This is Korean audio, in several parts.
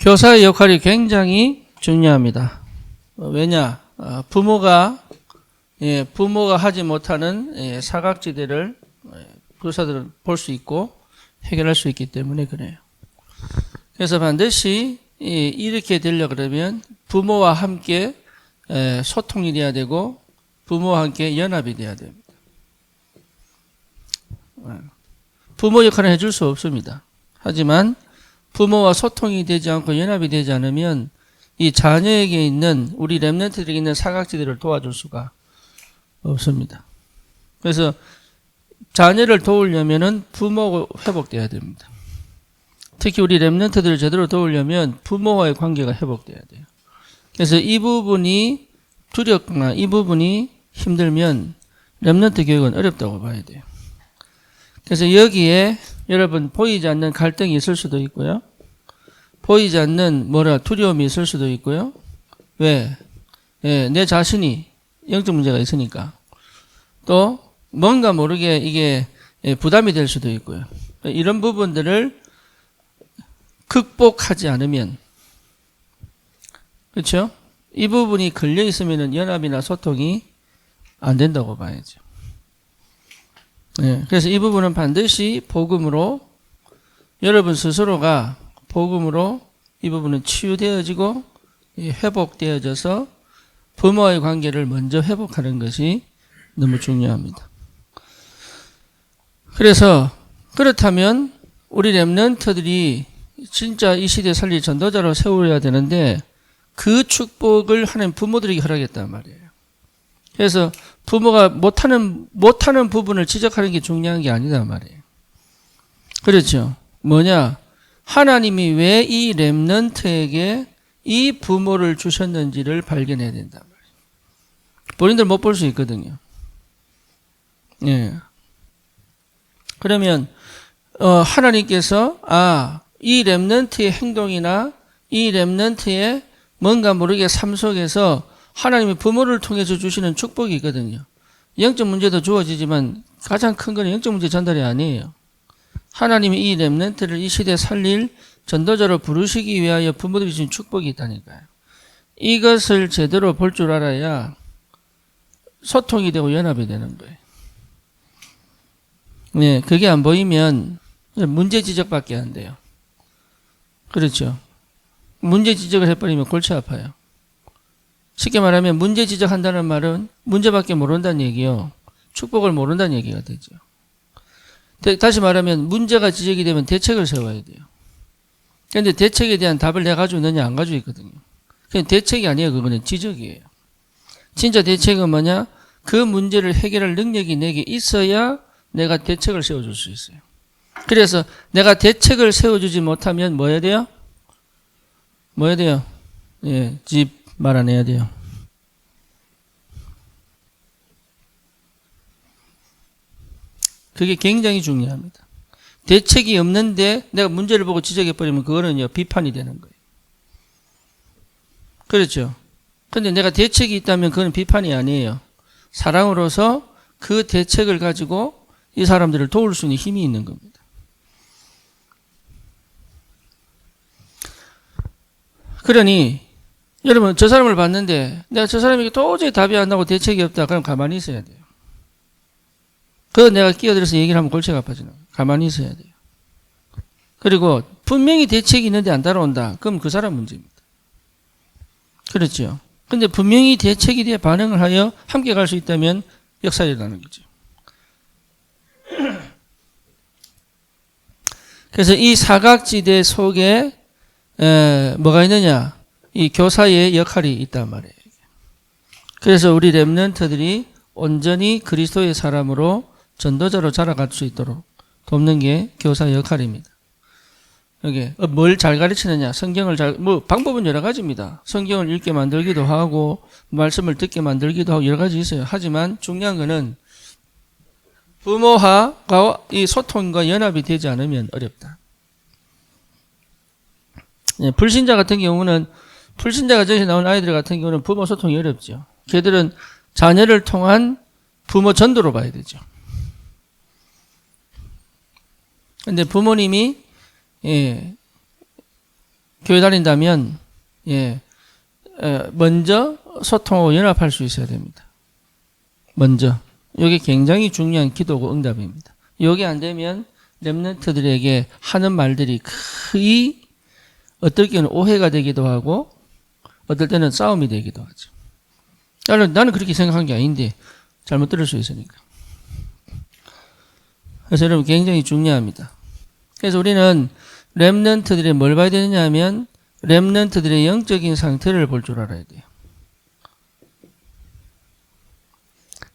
교사의 역할이 굉장히 중요합니다. 왜냐? 부모가 하지 못하는 사각지대를 교사들은 볼 수 있고 해결할 수 있기 때문에 그래요. 그래서 반드시 이렇게 되려고 그러면 부모와 함께 소통이 돼야 되고 부모와 함께 연합이 돼야 됩니다. 부모 역할은 해줄 수 없습니다. 하지만 부모와 소통이 되지 않고 연합이 되지 않으면 이 자녀에게 있는 우리 렘넌트들에게 있는 사각지대를 도와줄 수가 없습니다. 그래서 자녀를 도우려면은 부모가 회복돼야 됩니다. 특히 우리 렘넌트들을 제대로 도우려면 부모와의 관계가 회복돼야 돼요. 그래서 이 부분이 두렵거나 이 부분이 힘들면 렘넌트 교육은 어렵다고 봐야 돼요. 그래서 여기에 여러분 보이지 않는 갈등이 있을 수도 있고요. 보이지 않는 두려움이 있을 수도 있고요. 왜? 내 자신이 영적 문제가 있으니까. 또 뭔가 모르게 이게 부담이 될 수도 있고요. 이런 부분들을 극복하지 않으면, 그렇죠? 이 부분이 걸려 있으면 연합이나 소통이 안 된다고 봐야죠. 그래서 이 부분은 반드시 복음으로 여러분 스스로가 복음으로 이 부분은 치유되어지고 회복되어져서 부모와의 관계를 먼저 회복하는 것이 너무 중요합니다. 그래서 그렇다면 우리 렘넌트들이 진짜 이 시대에 살릴 전도자로 세워야 되는데 그 축복을 하는 부모들에게 허락했단 말이에요. 그래서 부모가 못하는 부분을 지적하는 게 중요한 게 아니다 말이에요. 그렇죠. 뭐냐? 하나님이 왜 이 렘넌트에게 이 부모를 주셨는지를 발견해야 된단 말이에요. 본인들 못 볼 수 있거든요. 그러면 하나님께서 이 렘넌트의 행동이나 이 렘넌트의 뭔가 모르게 삶 속에서 하나님의 부모를 통해서 주시는 축복이 있거든요. 영적 문제도 주어지지만 가장 큰 건 영적 문제 전달이 아니에요. 하나님이 이 렘넌트를 이 시대에 살릴 전도자로 부르시기 위하여 부모들이 주신 축복이 있다니까요. 이것을 제대로 볼 줄 알아야 소통이 되고 연합이 되는 거예요. 그게 안 보이면 문제 지적밖에 안 돼요. 그렇죠. 문제 지적을 해버리면 골치 아파요. 쉽게 말하면 문제 지적한다는 말은 문제밖에 모른다는 얘기요. 축복을 모른다는 얘기가 되죠. 다시 말하면 문제가 지적이 되면 대책을 세워야 돼요. 그런데 대책에 대한 답을 내가 가지고 있느냐 안 가지고 있거든요. 그냥 대책이 아니에요. 그거는 지적이에요. 진짜 대책은 뭐냐? 그 문제를 해결할 능력이 내게 있어야 내가 대책을 세워줄 수 있어요. 그래서 내가 대책을 세워주지 못하면 뭐 해야 돼요? 뭐 해야 돼요? 집 말아내야 돼요. 그게 굉장히 중요합니다. 대책이 없는데 내가 문제를 보고 지적해버리면 그거는요, 비판이 되는 거예요. 그렇죠? 근데 내가 대책이 있다면 그건 비판이 아니에요. 사랑으로서 그 대책을 가지고 이 사람들을 도울 수 있는 힘이 있는 겁니다. 그러니 여러분 저 사람을 봤는데 내가 저 사람에게 도저히 답이 안 나고 대책이 없다. 그럼 가만히 있어야 돼요. 그거 내가 끼어들어서 얘기를 하면 골치가 아파지는 거예요. 가만히 있어야 돼요. 그리고 분명히 대책이 있는데 안 따라온다. 그럼 그 사람 문제입니다. 그렇죠. 근데 분명히 대책에 대해 반응을 하여 함께 갈 수 있다면 역사가 일어나는 거죠. 그래서 이 사각지대 속에 뭐가 있느냐? 이 교사의 역할이 있단 말이에요. 그래서 우리 렘넌트들이 온전히 그리스도의 사람으로 전도자로 자라갈 수 있도록 돕는 게 교사의 역할입니다. 여기 뭘 잘 가르치느냐? 성경을 방법은 여러 가지입니다. 성경을 읽게 만들기도 하고 말씀을 듣게 만들기도 하고 여러 가지 있어요. 하지만 중요한 거는 부모와 이 소통과 연합이 되지 않으면 어렵다. 불신자 같은 경우는 불신자가 저기 나온 아이들 같은 경우는 부모 소통이 어렵죠. 걔들은 자녀를 통한 부모 전도로 봐야 되죠. 근데 부모님이 교회 다닌다면 먼저 소통하고 연합할 수 있어야 됩니다. 먼저. 이게 굉장히 중요한 기도고 응답입니다. 이게 안 되면 렘넌트들에게 하는 말들이 거의 어떨 때는 오해가 되기도 하고 어떨 때는 싸움이 되기도 하죠. 나는 그렇게 생각한 게 아닌데 잘못 들을 수 있으니까. 그래서 여러분 굉장히 중요합니다. 그래서 우리는 렘넌트들이 뭘 봐야 되느냐 하면 렘넌트들의 영적인 상태를 볼 줄 알아야 돼요.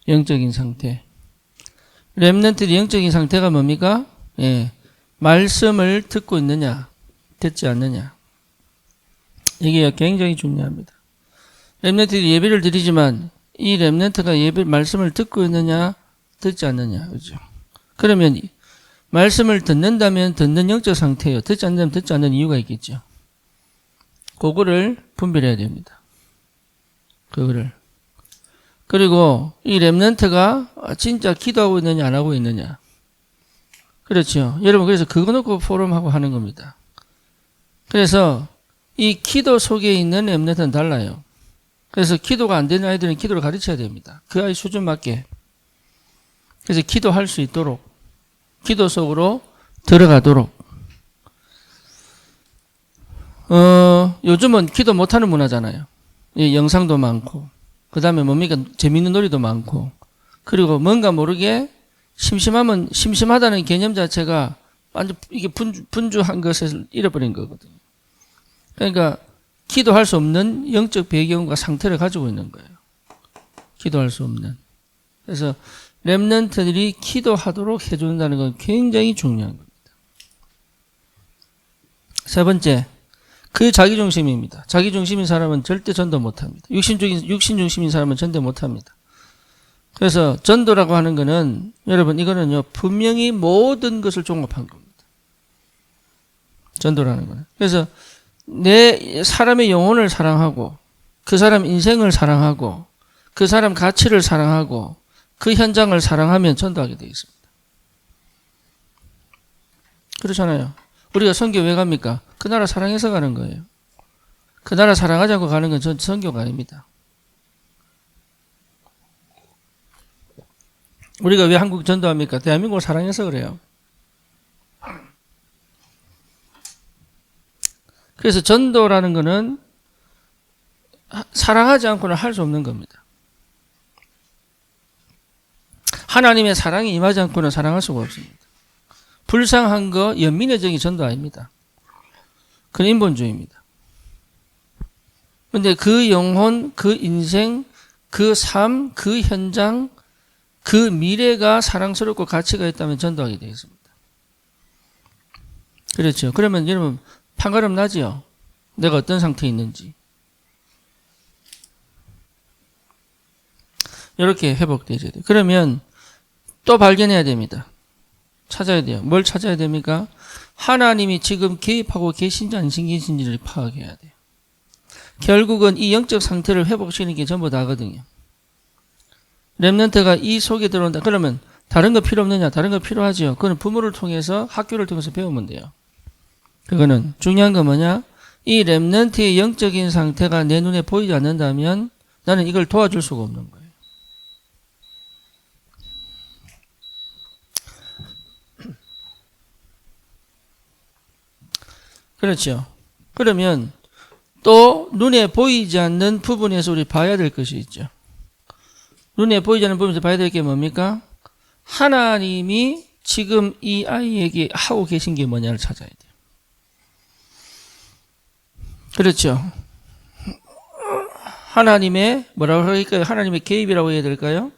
영적인 상태. 렘넌트의 영적인 상태가 뭡니까? 말씀을 듣고 있느냐, 듣지 않느냐. 이게 굉장히 중요합니다. 렘넌트들이 예배를 드리지만 이 렘넌트가 말씀을 듣고 있느냐, 듣지 않느냐. 그죠? 그러면 말씀을 듣는다면 듣는 영적 상태예요. 듣지 않는다면 듣지 않는 이유가 있겠죠. 그거를 분별해야 됩니다. 그거를. 그리고 이 렘넌트가 진짜 기도하고 있느냐 안 하고 있느냐. 그렇죠. 여러분 그래서 그거 놓고 포럼하고 하는 겁니다. 그래서 이 기도 속에 있는 렘넌트는 달라요. 그래서 기도가 안 되는 아이들은 기도를 가르쳐야 됩니다. 그 아이 수준 맞게. 그래서 기도할 수 있도록 기도 속으로 들어가도록. 요즘은 기도 못하는 문화잖아요. 영상도 많고 그 다음에 뭡니까? 재밌는 놀이도 많고 그리고 뭔가 모르게 심심하면 심심하다는 개념 자체가 완전 이게 분주한 것을 잃어버린 거거든요. 그러니까 기도할 수 없는 영적 배경과 상태를 가지고 있는 거예요. 기도할 수 없는. 그래서 렘넌트들이 기도하도록 해준다는 건 굉장히 중요한 겁니다. 세 번째, 그 자기중심입니다. 자기중심인 사람은 절대 전도 못합니다. 육신중심인 사람은 전도 못합니다. 그래서 전도라고 하는 거는 여러분 이거는요 분명히 모든 것을 종합한 겁니다. 전도라는 거는. 그래서 내 사람의 영혼을 사랑하고 그 사람 인생을 사랑하고 그 사람 가치를 사랑하고 그 현장을 사랑하면 전도하게 되어 있습니다. 그렇잖아요. 우리가 선교 왜 갑니까? 그 나라 사랑해서 가는 거예요. 그 나라 사랑하지 않고 가는 건 전 선교가 아닙니다. 우리가 왜 한국 전도합니까? 대한민국을 사랑해서 그래요. 그래서 전도라는 거는 사랑하지 않고는 할 수 없는 겁니다. 하나님의 사랑이 임하지 않고는 사랑할 수가 없습니다. 불쌍한 거 연민의적인 전도 아닙니다. 그건 인본주의입니다. 그런데 그 영혼, 그 인생, 그 삶, 그 현장, 그 미래가 사랑스럽고 가치가 있다면 전도하게 되겠습니다. 그렇죠. 그러면 여러분 판가름 나지요. 내가 어떤 상태에 있는지. 이렇게 회복되어야 돼요. 그러면 또 발견해야 됩니다. 찾아야 돼요. 뭘 찾아야 됩니까? 하나님이 지금 개입하고 계신지 안 계신지를 파악해야 돼요. 결국은 이 영적 상태를 회복시키는 게 전부 다거든요. 렘넌트가 이 속에 들어온다. 그러면 다른 거 필요 없느냐? 다른 거 필요하죠. 그거는 부모를 통해서 학교를 통해서 배우면 돼요. 그거는 중요한 건 뭐냐? 이 렘넌트의 영적인 상태가 내 눈에 보이지 않는다면 나는 이걸 도와줄 수가 없는 거예요. 그렇죠. 그러면 또 눈에 보이지 않는 부분에서 우리 봐야 될 것이 있죠. 눈에 보이지 않는 부분에서 봐야 될 게 뭡니까? 하나님이 지금 이 아이에게 하고 계신 게 뭐냐를 찾아야 돼요. 그렇죠. 하나님의 뭐라고 할까요? 하나님의 개입이라고 해야 될까요?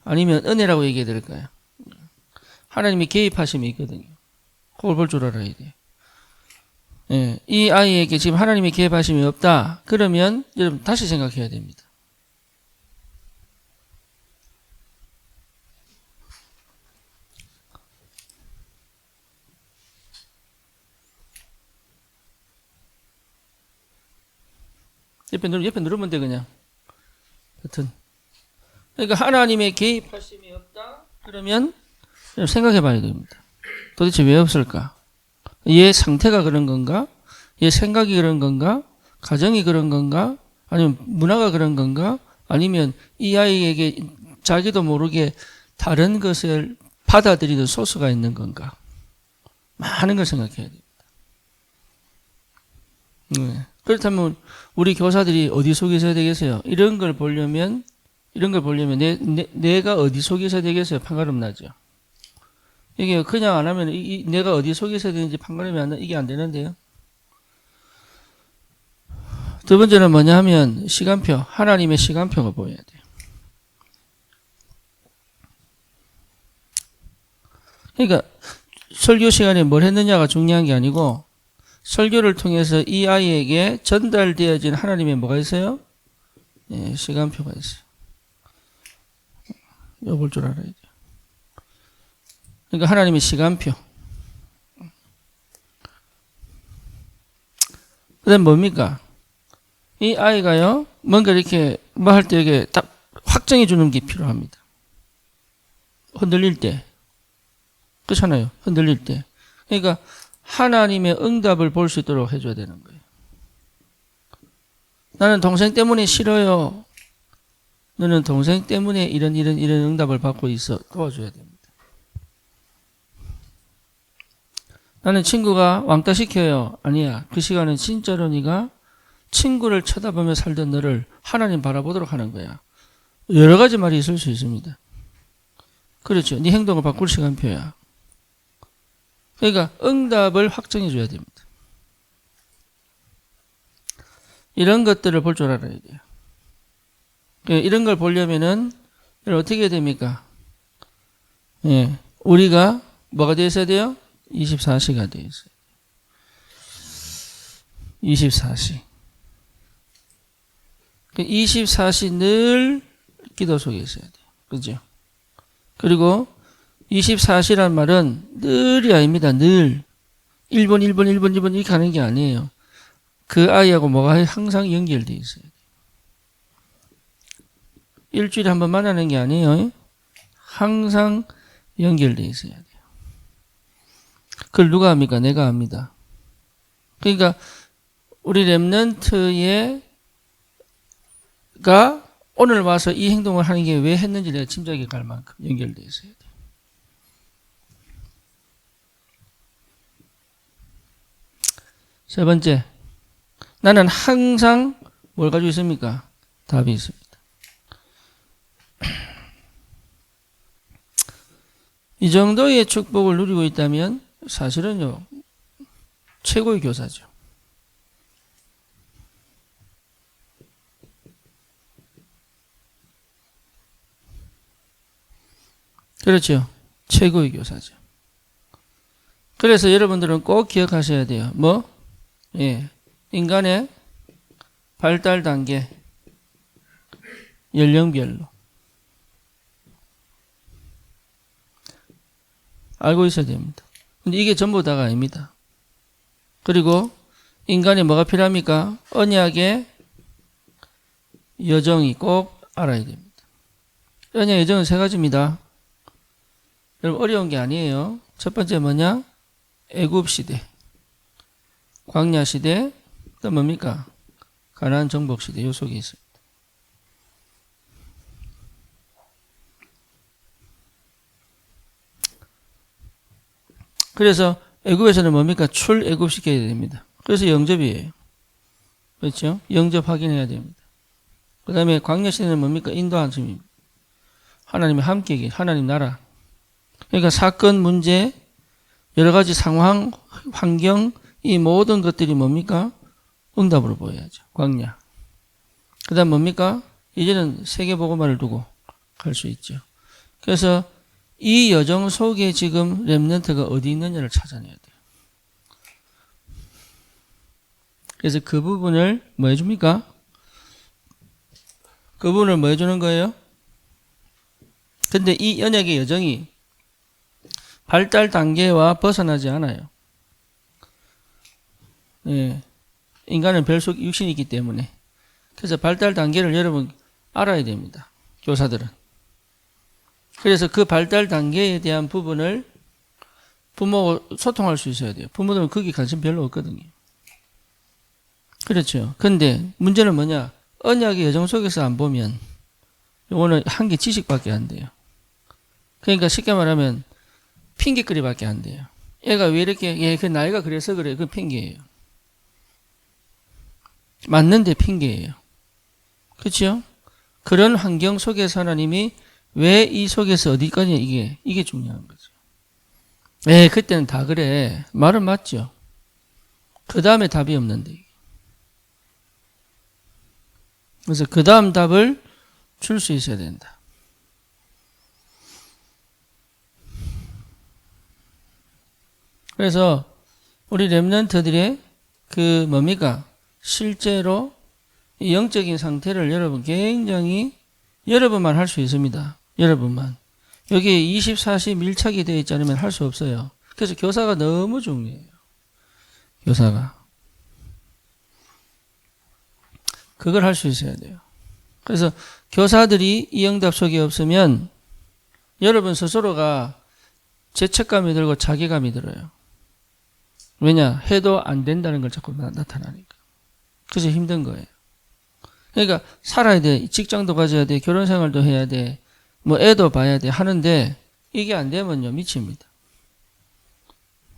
아니면 은혜라고 얘기해야 될까요? 하나님이 개입하심이 있거든요. 그걸 볼 줄 알아야 돼요. 예, 이 아이에게 지금 하나님의 개입하심이 없다. 그러면 여러분 다시 생각해야 됩니다. 옆에 누르면 돼 그냥 버튼. 그러니까 하나님의 개입하심이 없다. 그러면 생각해봐야 됩니다. 도대체 왜 없을까? 얘 상태가 그런 건가? 얘 생각이 그런 건가? 가정이 그런 건가? 아니면 문화가 그런 건가? 아니면 이 아이에게 자기도 모르게 다른 것을 받아들이는 소스가 있는 건가? 많은 걸 생각해야 됩니다. 네. 그렇다면 우리 교사들이 어디 속에 있어야 되겠어요? 이런 걸 보려면 내가 어디 속에 있어야 되겠어요? 판가름 나죠. 이게 그냥 안 하면 내가 어디 속에 있어야 되는지 판가름이 이게 안 되는데요. 두 번째는 뭐냐 하면 시간표, 하나님의 시간표가 보여야 돼요. 그러니까 설교 시간에 뭘 했느냐가 중요한 게 아니고 설교를 통해서 이 아이에게 전달되어진 하나님의 뭐가 있어요? 예, 시간표가 있어요. 이거 볼 줄 알아야 돼요. 그러니까 하나님의 시간표. 그 다음 뭡니까? 이 아이가요, 뭔가 이렇게 뭐 할 때 이게 딱 확정해 주는 게 필요합니다. 흔들릴 때. 그렇잖아요. 흔들릴 때. 그러니까 하나님의 응답을 볼 수 있도록 해줘야 되는 거예요. 나는 동생 때문에 싫어요. 너는 동생 때문에 이런 응답을 받고 있어. 도와줘야 됩니다. 나는 친구가 왕따 시켜요. 아니야. 그 시간은 진짜로 네가 친구를 쳐다보며 살던 너를 하나님 바라보도록 하는 거야. 여러 가지 말이 있을 수 있습니다. 그렇죠. 네 행동을 바꿀 시간표야. 그러니까 응답을 확정해 줘야 됩니다. 이런 것들을 볼 줄 알아야 돼요. 이런 걸 보려면은 어떻게 해야 됩니까? 예, 우리가 뭐가 되어 있어야 돼요? 24시가 되어 있어요. 24시. 24시 늘 기도 속에 있어야 돼요. 그죠? 그리고 24시란 말은 늘이 아닙니다. 늘. 1번 이렇게 가는 게 아니에요. 그 아이하고 뭐가 항상 연결되어 있어요. 일주일에 한 번 만나는 게 아니에요. 항상 연결되어 있어야 돼요. 그걸 누가 합니까? 내가 합니다. 그러니까 우리 랩런트가 오늘 와서 이 행동을 하는 게 왜 했는지 내가 짐작이 갈 만큼 연결되어 있어야 돼요. 세 번째, 나는 항상 뭘 가지고 있습니까? 답이 있습니다. 이 정도의 축복을 누리고 있다면 사실은요, 최고의 교사죠. 그렇죠. 최고의 교사죠. 그래서 여러분들은 꼭 기억하셔야 돼요. 뭐? 예. 인간의 발달 단계, 연령별로. 알고 있어야 됩니다. 근데 이게 전부 다가 아닙니다. 그리고 인간이 뭐가 필요합니까? 언약의 여정이 꼭 알아야 됩니다. 언약의 여정은 세 가지입니다. 여러분 어려운 게 아니에요. 첫 번째 뭐냐? 애굽시대, 광야시대, 또 뭡니까? 가나안 정복시대, 요 속에 있습니다. 그래서 애굽에서는 뭡니까? 출애굽시켜야 됩니다. 그래서 영접이에요. 그렇죠? 영접 확인해야 됩니다. 그 다음에 광야시대는 뭡니까? 인도하심입니다. 하나님이 함께 계신 하나님 나라. 그러니까 사건, 문제, 여러 가지 상황, 환경, 이 모든 것들이 뭡니까? 응답으로 보여야죠. 광야. 그 다음 뭡니까? 이제는 세계복음화를 두고 갈 수 있죠. 그래서 이 여정 속에 지금 렘넌트가 어디 있느냐를 찾아내야 돼요. 그래서 그 부분을 뭐 해줍니까? 그 부분을 뭐 해주는 거예요? 근데 이 언약의 여정이 발달 단계와 벗어나지 않아요. 예. 인간은 별속 육신이 있기 때문에. 그래서 발달 단계를 여러분 알아야 됩니다. 교사들은. 그래서 그 발달 단계에 대한 부분을 부모하고 소통할 수 있어야 돼요. 부모들은 거기 관심 별로 없거든요. 그렇죠. 근데 문제는 뭐냐? 언약의 여정 속에서 안 보면 요거는 한 개 지식밖에 안 돼요. 그러니까 쉽게 말하면 핑계거리밖에 안 돼요. 얘가 왜 이렇게 그 나이가 그래서 그래. 그 핑계예요. 맞는데 핑계예요. 그렇죠? 그런 환경 속에서 하나님이 왜 이 속에서 어디까지 이게 중요한 거죠. 그때는 다 그래. 말은 맞죠. 그 다음에 답이 없는데. 그래서 그 다음 답을 줄 수 있어야 된다. 그래서 우리 렘넌트들의 그 뭡니까? 실제로 이 영적인 상태를 여러분 굉장히 여러분만 할 수 있습니다. 여러분만. 여기에 24시 밀착이 되어 있지 않으면 할 수 없어요. 그래서 교사가 너무 중요해요. 교사가. 그걸 할 수 있어야 돼요. 그래서 교사들이 이 응답 속에 없으면 여러분 스스로가 죄책감이 들고 자괴감이 들어요. 왜냐? 해도 안 된다는 걸 자꾸 나타나니까. 그래서 힘든 거예요. 그러니까 살아야 돼. 직장도 가져야 돼. 결혼 생활도 해야 돼. 뭐 애도 봐야 돼. 하는데 이게 안 되면요. 미칩니다.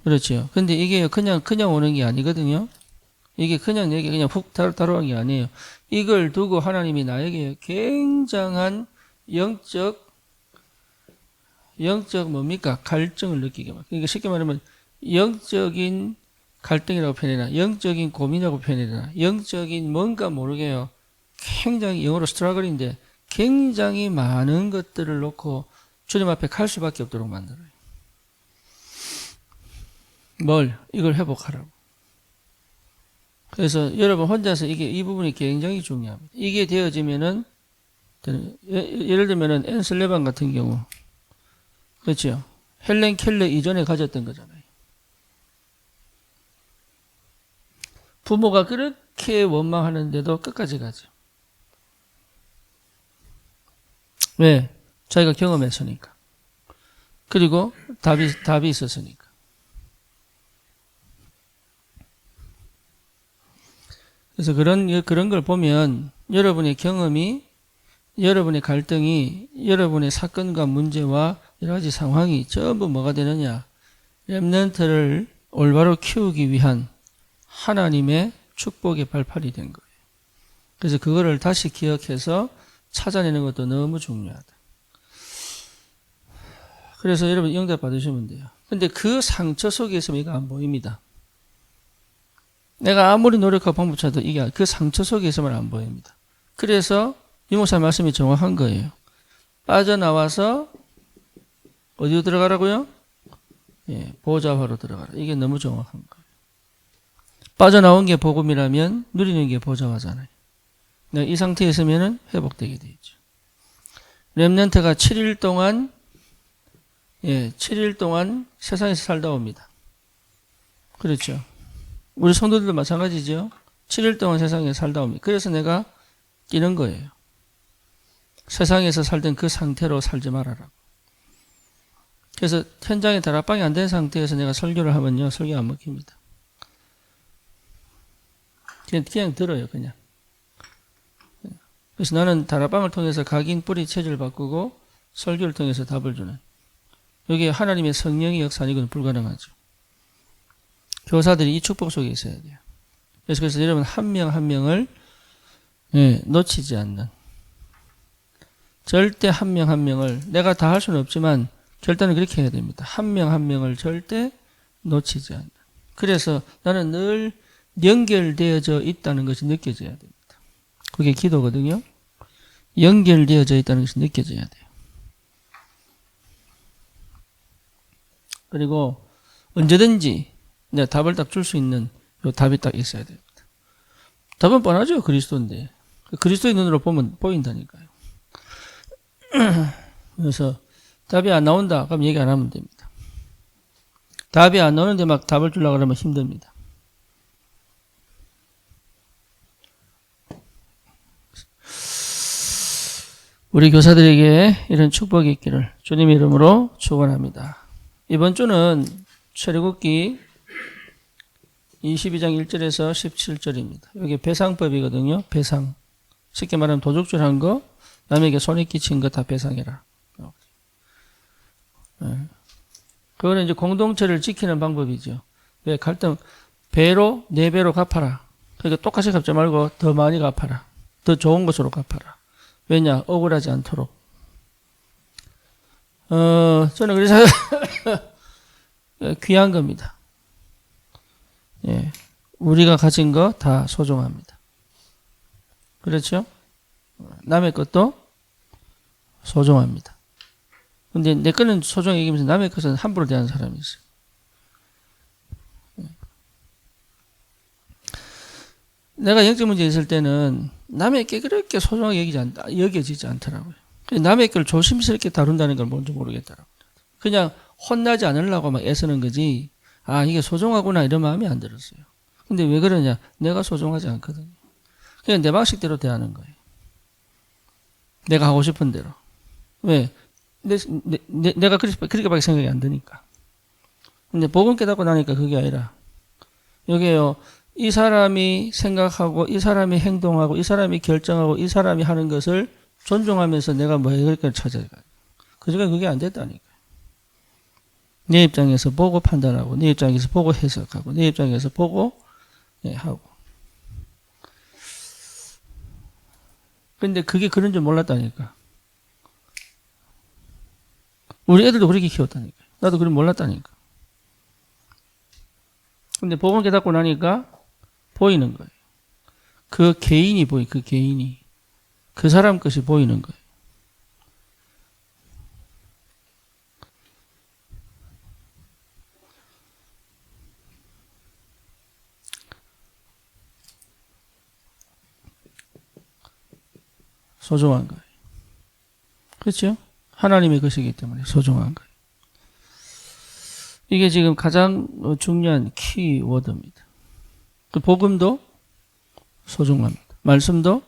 그렇죠. 근데 이게 그냥 오는 게 아니거든요. 이게 그냥 내게 그냥 훅 다루는 게 아니에요. 이걸 두고 하나님이 나에게 굉장한 영적 뭡니까? 갈증을 느끼게 막. 그러니까 쉽게 말하면 영적인 갈등이라고 표현해라. 영적인 고민이라고 표현해라. 영적인 뭔가 모르게요. 굉장히 영어로 스트러글인데 굉장히 많은 것들을 놓고 주님 앞에 갈 수밖에 없도록 만들어요. 이걸 회복하라고. 그래서 여러분 혼자서 이 부분이 굉장히 중요합니다. 이게 되어지면은, 예를 들면은 앤슬레반 같은 경우, 그렇죠. 헬렌 켈러 이전에 가졌던 거잖아요. 부모가 그렇게 원망하는데도 끝까지 가죠. 왜? 자기가 경험했으니까. 그리고 답이 있었으니까. 그래서 그런 걸 보면 여러분의 경험이, 여러분의 갈등이, 여러분의 사건과 문제와 여러 가지 상황이 전부 뭐가 되느냐? 렘넌트를 올바로 키우기 위한 하나님의 축복의 발판이 된 거예요. 그래서 그거를 다시 기억해서 찾아내는 것도 너무 중요하다. 그래서 여러분 응답 받으시면 돼요. 근데 그 상처 속에 있으면 이거 안 보입니다. 내가 아무리 노력하고 방법 찾아도 이게 그 상처 속에 있으면 안 보입니다. 그래서 이 목사 말씀이 정확한 거예요. 빠져나와서 어디로 들어가라고요? 보좌화로 들어가라. 이게 너무 정확한 거예요. 빠져나온 게 복음이라면 누리는 게 보좌화잖아요. 이 상태에 있으면 회복되게 돼 있죠. 렘넌트가 7일 동안 7일 동안 세상에서 살다 옵니다. 그렇죠. 우리 성도들도 마찬가지죠. 7일 동안 세상에 살다 옵니다. 그래서 내가 뛰는 거예요. 세상에서 살던 그 상태로 살지 말아라. 그래서 현장에 다락방이 안 된 상태에서 내가 설교를 하면요. 설교 안 먹힙니다. 그냥 들어요. 그냥. 그래서 나는 다락방을 통해서 각인 뿌리 체질을 바꾸고 설교를 통해서 답을 주는. 여기에 하나님의 성령의 역사 이건 불가능하죠. 교사들이 이 축복 속에 있어야 돼요. 그래서 여러분 한 명 한 명을 놓치지 않는. 절대 한 명 한 명을 내가 다 할 수는 없지만 결단은 그렇게 해야 됩니다. 한 명 한 명을 절대 놓치지 않는. 그래서 나는 늘 연결되어져 있다는 것이 느껴져야 됩니다. 그게 기도거든요. 연결되어져 있다는 것이 느껴져야 돼요. 그리고 언제든지 내가 답을 딱 줄 수 있는 요 답이 딱 있어야 됩니다. 답은 뻔하죠. 그리스도인데. 그리스도의 눈으로 보면 보인다니까요. 그래서 답이 안 나온다. 그럼 얘기 안 하면 됩니다. 답이 안 나오는데 막 답을 주려고 하면 힘듭니다. 우리 교사들에게 이런 축복이 있기를 주님의 이름으로 축원합니다. 이번 주는 출애굽기 22장 1절에서 17절입니다. 여기 배상법이거든요. 배상. 쉽게 말하면 도둑질한 거, 남에게 손해 끼친 거 다 배상해라. 그거는 이제 공동체를 지키는 방법이죠. 왜? 갈등, 배로, 4배로 갚아라. 그러니까 똑같이 갚지 말고 더 많이 갚아라. 더 좋은 것으로 갚아라. 왜냐? 억울하지 않도록. 저는 그래서 귀한 겁니다. 예. 우리가 가진 거 다 소중합니다. 그렇죠? 남의 것도 소중합니다. 근데 내 거는 소중하게 여기면서 남의 것은 함부로 대하는 사람이 있어요. 내가 영적 문제 있을 때는 남의 게 그렇게 소중하게 여겨지지 않더라고요. 남의 걸 조심스럽게 다룬다는 걸 뭔지 모르겠더라고요. 그냥 혼나지 않으려고 막 애쓰는 거지, 아, 이게 소중하구나 이런 마음이 안 들었어요. 근데 왜 그러냐? 내가 소중하지 않거든요. 그냥 내 방식대로 대하는 거예요. 내가 하고 싶은 대로. 왜? 내가 그렇게밖에 생각이 안 드니까. 근데 복음 깨닫고 나니까 그게 아니라, 여기에요, 이 사람이 생각하고, 이 사람이 행동하고, 이 사람이 결정하고, 이 사람이 하는 것을 존중하면서 내가 뭐 해결 걸 찾아가요. 그저가 그게 안 됐다니까요. 내 입장에서 보고 판단하고, 내 입장에서 보고 해석하고, 내 입장에서 보고 하고. 근데 그게 그런 줄 몰랐다니까. 우리 애들도 그렇게 키웠다니까. 나도 그걸 몰랐다니까. 근데 복음 깨닫고 나니까 보이는 거예요. 그 개인이 그 개인이. 그 사람 것이 보이는 거예요. 소중한 거예요. 그렇죠? 하나님의 것이기 때문에 소중한 거예요. 이게 지금 가장 중요한 키워드입니다. 그 복음도 소중합니다. 말씀도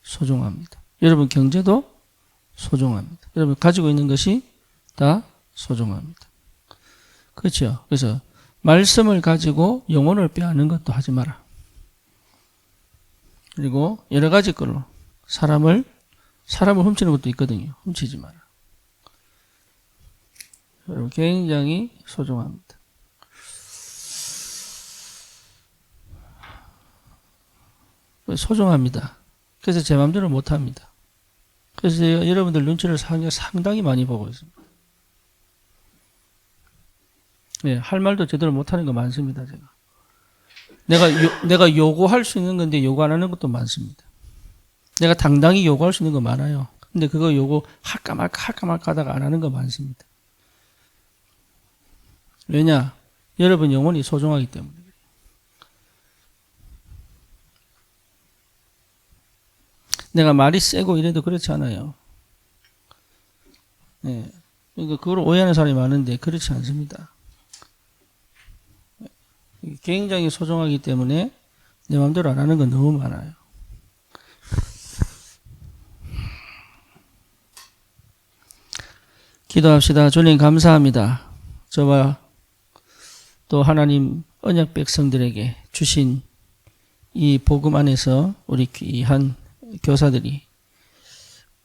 소중합니다. 여러분 경제도 소중합니다. 여러분 가지고 있는 것이 다 소중합니다. 그렇죠? 그래서 말씀을 가지고 영혼을 빼앗는 것도 하지 마라. 그리고 여러 가지 걸로 사람을 훔치는 것도 있거든요. 훔치지 마라. 여러분 굉장히 소중합니다. 소중합니다. 그래서 제 마음대로 못합니다. 그래서 제가 여러분들 눈치를 상당히 많이 보고 있습니다. 네, 할 말도 제대로 못하는 거 많습니다. 제가. 내가 요구할 수 있는 건데 요구 안 하는 것도 많습니다. 내가 당당히 요구할 수 있는 거 많아요. 근데 그거 요구 할까 말까 하다가 안 하는 거 많습니다. 왜냐? 여러분 영혼이 소중하기 때문에. 내가 말이 세고 이래도 그렇지 않아요. 네. 그러니까 그걸 오해하는 사람이 많은데 그렇지 않습니다. 굉장히 소중하기 때문에 내 마음대로 안 하는 건 너무 많아요. 기도합시다. 주님 감사합니다. 저와 또 하나님 언약 백성들에게 주신 이 복음 안에서 우리 귀한 교사들이,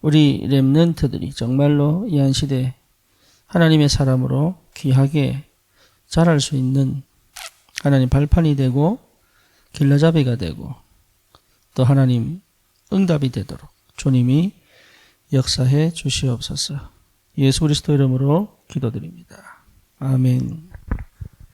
우리 렘넌트들이 정말로 이 한 시대 하나님의 사람으로 귀하게 자랄 수 있는 하나님 발판이 되고 길라잡이가 되고 또 하나님 응답이 되도록 주님이 역사해 주시옵소서. 예수 그리스도 이름으로 기도드립니다. 아멘.